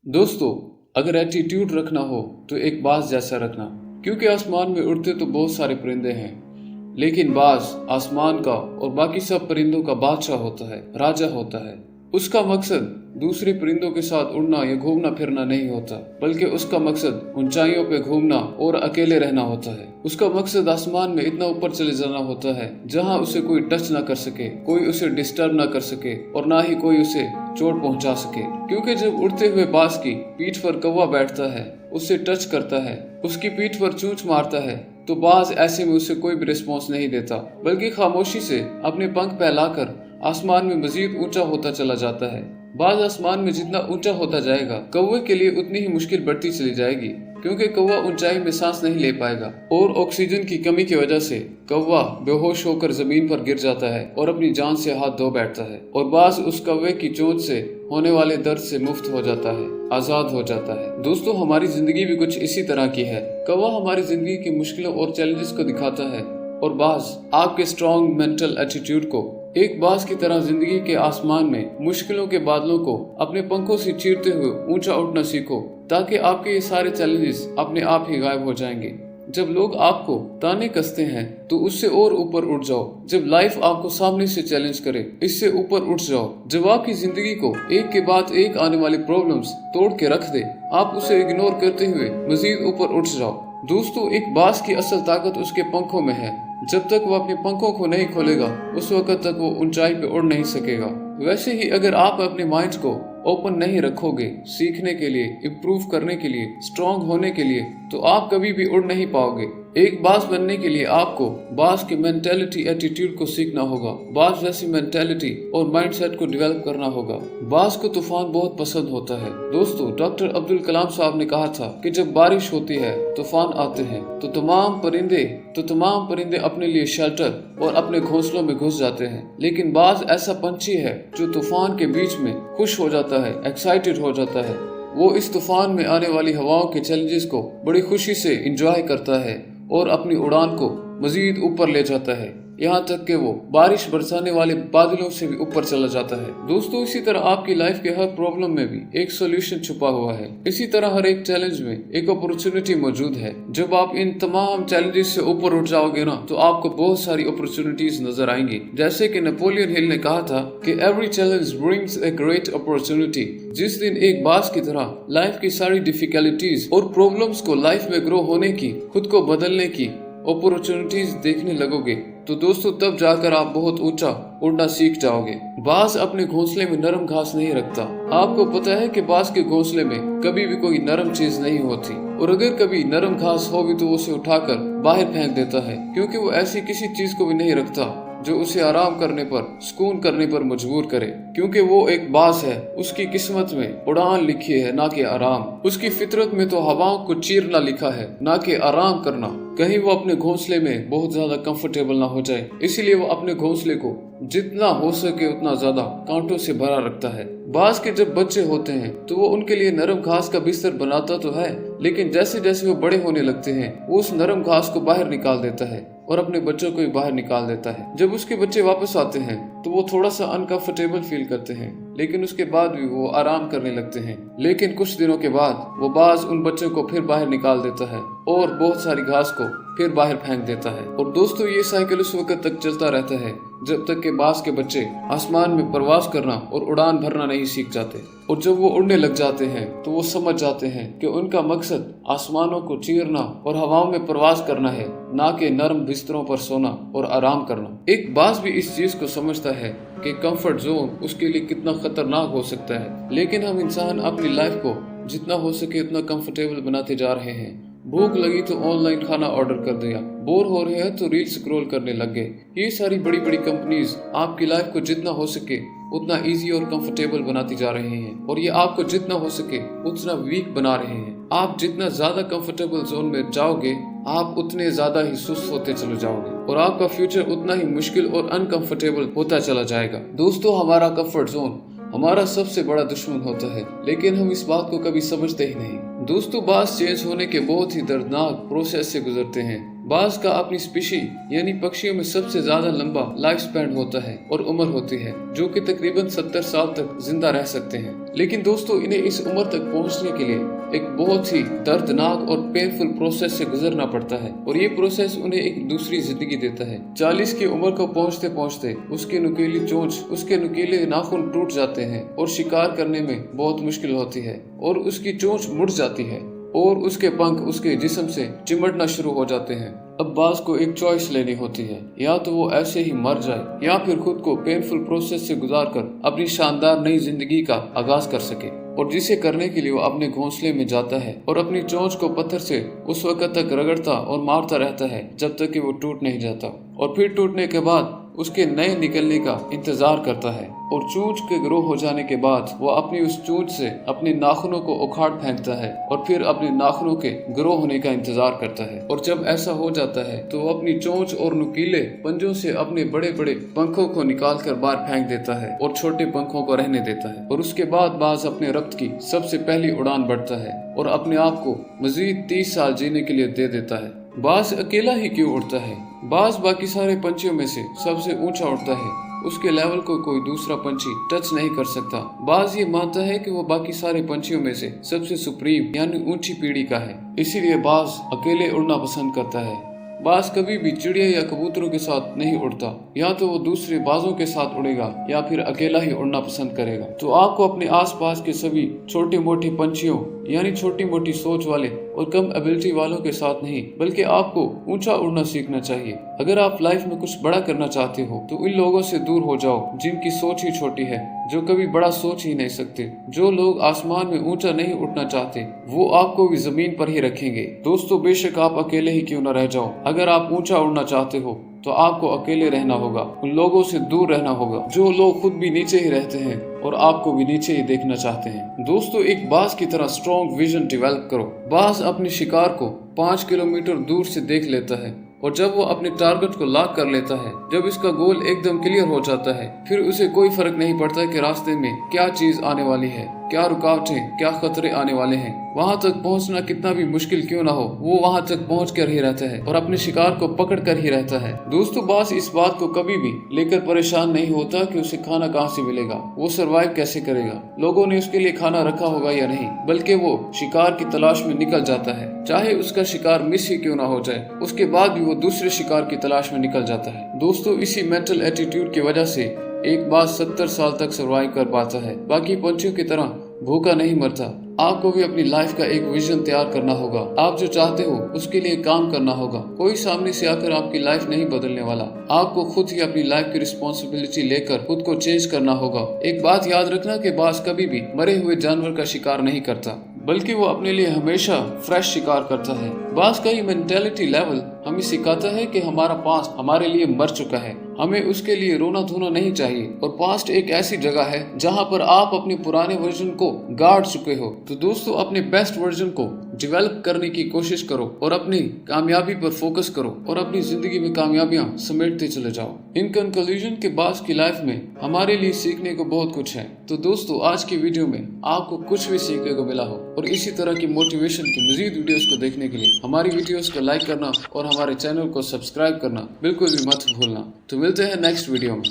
दोस्तों, अगर एटीट्यूड रखना हो तो एक बाज जैसा रखना, क्योंकि आसमान में उड़ते तो बहुत सारे परिंदे हैं, लेकिन बाज आसमान का और बाकी सब परिंदों का बादशाह होता है, राजा होता है। उसका मकसद दूसरे परिंदों के साथ उड़ना या घूमना फिरना नहीं होता, बल्कि उसका मकसद ऊंचाइयों पे घूमना और अकेले रहना होता है। उसका मकसद आसमान में इतना ऊपर चले जाना होता है जहां उसे कोई टच ना कर सके, कोई उसे डिस्टर्ब ना कर सके और ना ही कोई उसे चोट पहुंचा सके। क्योंकि जब उड़ते हुए बाज की पीठ पर कौवा बैठता है, उससे टच करता है, उसकी पीठ पर चोंच मारता है, तो बाज ऐसे में उसे कोई भी रिस्पॉन्स नहीं देता, बल्कि खामोशी से अपने पंख फैलाकर आसमान में मजीद ऊंचा होता चला जाता है। बाज आसमान में जितना ऊंचा होता जाएगा, कौवे के लिए उतनी ही मुश्किल बढ़ती चली जाएगी, क्योंकि कौवा ऊंचाई में सांस नहीं ले पाएगा और ऑक्सीजन की कमी की वजह से कौवा बेहोश होकर जमीन पर गिर जाता है और अपनी जान से हाथ धो बैठता है। और बाज उस कौवे की चोंच से होने वाले दर्द से मुक्त हो जाता है, आजाद हो जाता है। दोस्तों, हमारी जिंदगी भी कुछ इसी तरह की है। कौवा हमारी जिंदगी की मुश्किलों और चैलेंजेस को दिखाता है और बाज आपके स्ट्रॉन्ग मेंटल एटीट्यूड को एक बाज की तरह जिंदगी के आसमान में मुश्किलों के बादलों को अपने पंखों से चीरते हुए ऊंचा उठना सीखो, ताकि आपके ये सारे चैलेंजेस अपने आप ही गायब हो जाएंगे। जब लोग आपको ताने कसते हैं तो उससे और ऊपर उठ जाओ। जब लाइफ आपको सामने से चैलेंज करे, इससे ऊपर उठ जाओ। जब आपकी जिंदगी को एक के बाद एक आने वाली प्रॉब्लम्स तोड़ के रख दे, आप उसे इग्नोर करते हुए मजीद ऊपर उठ जाओ। दोस्तों, एक बाज की असल ताकत उसके पंखों में है। जब तक वो अपने पंखों को नहीं खोलेगा, उस वक्त तक वो ऊंचाई पे उड़ नहीं सकेगा। वैसे ही अगर आप अपने माइंड को ओपन नहीं रखोगे सीखने के लिए, इम्प्रूव करने के लिए, स्ट्रांग होने के लिए, तो आप कभी भी उड़ नहीं पाओगे। एक बाज बनने के लिए आपको बाज की मेंटेलिटी, एटीट्यूड को सीखना होगा। बाज जैसी मेंटेलिटी और माइंडसेट को डेवलप करना होगा। बाज को तूफान बहुत पसंद होता है। दोस्तों, डॉक्टर अब्दुल कलाम साहब ने कहा था कि जब बारिश होती है, तूफान आते हैं, तो तमाम परिंदे अपने लिए शेल्टर और अपने घोंसलों में घुस जाते हैं। लेकिन बाज ऐसा पंछी है जो तूफान के बीच में खुश हो जाता है, एक्साइटेड हो जाता है। वो इस तूफान में आने वाली हवाओं के चैलेंजेस को बड़ी खुशी से एंजॉय करता है और अपनी उड़ान को मजीद ऊपर ले जाता है, यहाँ तक कि वो बारिश बरसाने वाले बादलों से भी ऊपर चला जाता है। दोस्तों, इसी तरह आपकी लाइफ के हर प्रॉब्लम में भी एक सॉल्यूशन छुपा हुआ है। इसी तरह हर एक चैलेंज में एक अपॉर्चुनिटी मौजूद है। जब आप इन तमाम चैलेंजेस से ऊपर उठ जाओगे ना, तो आपको बहुत सारी अपॉर्चुनिटीज नजर आएंगी। जैसे कि नेपोलियन हिल ने कहा था कि every challenge brings a great opportunity. जिस दिन एक बाज की तरह लाइफ की सारी डिफिकल्टीज और प्रॉब्लम्स को लाइफ में ग्रो होने की, खुद को बदलने की अपॉर्चुनिटीज देखने लगोगे, तो दोस्तों तब जाकर आप बहुत ऊंचा उड़ना सीख जाओगे। बाज अपने घोंसले में नरम घास नहीं रखता। आपको पता है कि बाज के घोंसले में कभी भी कोई नरम चीज नहीं होती, और अगर कभी नरम घास हो भी तो उसे उठाकर बाहर फेंक देता है, क्योंकि वो ऐसी किसी चीज को भी नहीं रखता जो उसे आराम करने पर, सुकून करने पर मजबूर करे। क्योंकि वो एक बाज है, उसकी किस्मत में उड़ान लिखी है, ना कि आराम। उसकी फितरत में तो हवाओं को चीरना लिखा है, ना कि आराम करना। कहीं वो अपने घोंसले में बहुत ज्यादा कंफर्टेबल ना हो जाए, इसीलिए वो अपने घोंसले को जितना हो सके उतना ज्यादा कांटों से भरा रखता है। बाज के जब बच्चे होते हैं तो वो उनके लिए नरम घास का बिस्तर बनाता तो है, लेकिन जैसे जैसे वो बड़े होने लगते हैं, वो उस नरम घास को बाहर निकाल देता है और अपने बच्चों को भी बाहर निकाल देता है। जब उसके बच्चे वापस आते हैं तो वो थोड़ा सा अनकंफर्टेबल फील करते हैं, लेकिन उसके बाद भी वो आराम करने लगते हैं। लेकिन कुछ दिनों के बाद वो बाज उन बच्चों को फिर बाहर निकाल देता है और बहुत सारी घास को फिर बाहर फेंक देता है। और दोस्तों, ये साइकिल उस वक्त तक चलता रहता है जब तक के बाज के बच्चे आसमान में प्रवास करना और उड़ान भरना नहीं सीख जाते। और जब वो उड़ने लग जाते हैं तो वो समझ जाते हैं कि उनका मकसद आसमानों को चीरना और हवाओं में प्रवास करना है, ना कि नरम बिस्तरों पर सोना और आराम करना। एक बाज भी इस चीज को समझता है कि कंफर्ट जोन उसके लिए कितना खतरनाक हो सकता है, लेकिन हम इंसान अपनी लाइफ को जितना हो सके उतना कंफर्टेबल बनाते जा रहे हैं। भूख लगी तो ऑनलाइन खाना ऑर्डर कर दिया, बोर हो रहे हैं तो रील स्क्रॉल करने लग गए। ये सारी बड़ी बड़ी कंपनीज आपकी लाइफ को जितना हो सके उतना इजी और कंफर्टेबल बनाती जा रहे हैं, और ये आपको जितना हो सके उतना वीक बना रहे हैं। आप जितना ज्यादा कंफर्टेबल जोन में जाओगे, आप उतने ज्यादा ही सुस्त होते चले जाओगे और आपका फ्यूचर उतना ही मुश्किल और अनकंफर्टेबल होता चला जाएगा। दोस्तों, हमारा कंफर्ट जोन हमारा सबसे बड़ा दुश्मन होता है, लेकिन हम इस बात को कभी समझते ही नहीं। दोस्तों, बाज चेंज होने के बहुत ही दर्दनाक प्रोसेस से गुजरते हैं। बाज का अपनी स्पीशी यानी पक्षियों में सबसे ज्यादा लंबा लाइफ स्पैन होता है और उम्र होती है, जो कि तकरीबन 70 साल तक जिंदा रह सकते हैं। लेकिन दोस्तों इन्हें इस उम्र तक पहुंचने के लिए एक बहुत ही दर्दनाक और पेनफुल प्रोसेस से गुजरना पड़ता है और ये प्रोसेस उन्हें एक दूसरी जिंदगी देता है। 40 की उम्र को पहुंचते पहुंचते उसकी नुकीली चोंच, उसके नुकीले नाखून टूट जाते हैं और शिकार करने में बहुत मुश्किल होती है और उसकी चोंच मुड़ जाती है और उसके पंख उसके जिस्म से चिमटना शुरू हो जाते हैं। अब बाज को एक चॉइस लेनी होती है, या तो वो ऐसे ही मर जाए या फिर खुद को पेनफुल प्रोसेस से गुजार कर अपनी शानदार नई जिंदगी का आगाज कर सके, और जिसे करने के लिए वो अपने घोंसले में जाता है और अपनी चोंच को पत्थर से उस वक्त तक रगड़ता और मारता रहता है जब तक कि वो टूट नहीं जाता, और फिर टूटने के बाद उसके नए निकलने का इंतजार करता है। और चोंच के ग्रो हो जाने के बाद वो अपनी उस चोंच से अपने नाखूनों को उखाड़ फेंकता है और फिर अपने नाखूनों के ग्रो होने का इंतजार करता है। और जब ऐसा हो जाता है तो वो अपनी चोंच और नुकीले पंजों से अपने बड़े बड़े पंखों को निकाल कर बाहर फेंक देता है और छोटे पंखों को रहने देता है। और उसके बाद बाज अपने रक्त की सबसे पहली उड़ान बढ़ता है और अपने आप को मजीद 30 साल जीने के लिए दे देता है। बाज अकेला ही क्यों उड़ता है? बाज बाकी सारे पंछियों में से सबसे ऊंचा उड़ता है, उसके लेवल को कोई दूसरा पंछी टच नहीं कर सकता। बाज ये मानता है कि वो बाकी सारे पंछियों में से सबसे सुप्रीम यानी ऊंची पीढ़ी का है, इसीलिए बाज अकेले उड़ना पसंद करता है। बाज कभी भी चिड़िया या कबूतरों के साथ नहीं उड़ता, या तो वो दूसरे बाजों के साथ उड़ेगा या फिर अकेला ही उड़ना पसंद करेगा। तो आपको अपने आसपास के सभी छोटे मोटे पंछियों यानी छोटी मोटी सोच वाले और कम एबिलिटी वालों के साथ नहीं, बल्कि आपको ऊंचा उड़ना सीखना चाहिए। अगर आप लाइफ में कुछ बड़ा करना चाहते हो तो इन लोगों से दूर हो जाओ जिनकी सोच ही छोटी है, जो कभी बड़ा सोच ही नहीं सकते। जो लोग आसमान में ऊंचा नहीं उठना चाहते वो आपको भी जमीन पर ही रखेंगे। दोस्तों बेशक आप अकेले ही क्यों न रह जाओ, अगर आप ऊंचा उड़ना चाहते हो तो आपको अकेले रहना होगा, उन लोगों से दूर रहना होगा जो लोग खुद भी नीचे ही रहते हैं और आपको भी नीचे ही देखना चाहते हैं। दोस्तों एक बाज की तरह स्ट्रॉन्ग विजन डेवलप करो। बाज अपने शिकार को 5 किलोमीटर दूर से देख लेता है और जब वो अपने टारगेट को लॉक कर लेता है, जब इसका गोल एकदम क्लियर हो जाता है, फिर उसे कोई फर्क नहीं पड़ता कि रास्ते में क्या चीज आने वाली है, क्या रुकावटें, क्या खतरे आने वाले हैं। वहां तक पहुंचना कितना भी मुश्किल क्यों ना हो, वो वहां तक पहुंच कर ही रहता है और अपने शिकार को पकड़ कर ही रहता है। दोस्तों बाज इस बात को कभी भी लेकर परेशान नहीं होता कि उसे खाना कहाँ से मिलेगा, वो सरवाइव कैसे करेगा, लोगों ने उसके लिए खाना रखा होगा या नहीं, बल्कि वो शिकार की तलाश में निकल जाता है। चाहे उसका शिकार मिस ही क्यों ना हो जाए, उसके बाद भी वो दूसरे शिकार की तलाश में निकल जाता है। दोस्तों इसी मेंटल एटीट्यूड की वजह से एक बाज 70 साल तक सरवाइव कर पाता है, बाकी पंछियों की तरह भूखा नहीं मरता। आपको भी अपनी लाइफ का एक विजन तैयार करना होगा, आप जो चाहते हो उसके लिए काम करना होगा। कोई सामने से आकर आपकी लाइफ नहीं बदलने वाला, आपको खुद ही अपनी लाइफ की रिस्पॉन्सिबिलिटी लेकर खुद को चेंज करना होगा। एक बात याद रखना कि बाज कभी भी मरे हुए जानवर का शिकार नहीं करता, बल्कि वो अपने लिए हमेशा फ्रेश शिकार करता है। बाज का ये मेंटेलिटी लेवल हमें सिखाता है कि हमारा पास्ट हमारे लिए मर चुका है, हमें उसके लिए रोना धोना नहीं चाहिए। और पास्ट एक ऐसी जगह है जहाँ पर आप अपने पुराने वर्जन को गाड़ चुके हो। तो दोस्तों अपने बेस्ट वर्जन को डेवलप करने की कोशिश करो और अपनी कामयाबी पर फोकस करो और अपनी जिंदगी में कामयाबियां समेटते चले जाओ। इन कंक्लूजन के बाद की लाइफ में हमारे लिए सीखने को बहुत कुछ है। तो दोस्तों आज की वीडियो में आपको कुछ भी सीखने को मिला हो और इसी तरह की मोटिवेशन की मजीद वीडियोस को देखने के लिए हमारी वीडियोस को लाइक करना और हमारे चैनल को सब्सक्राइब करना बिल्कुल भी मत भूलना। तो मिलते हैं नेक्स्ट वीडियो में।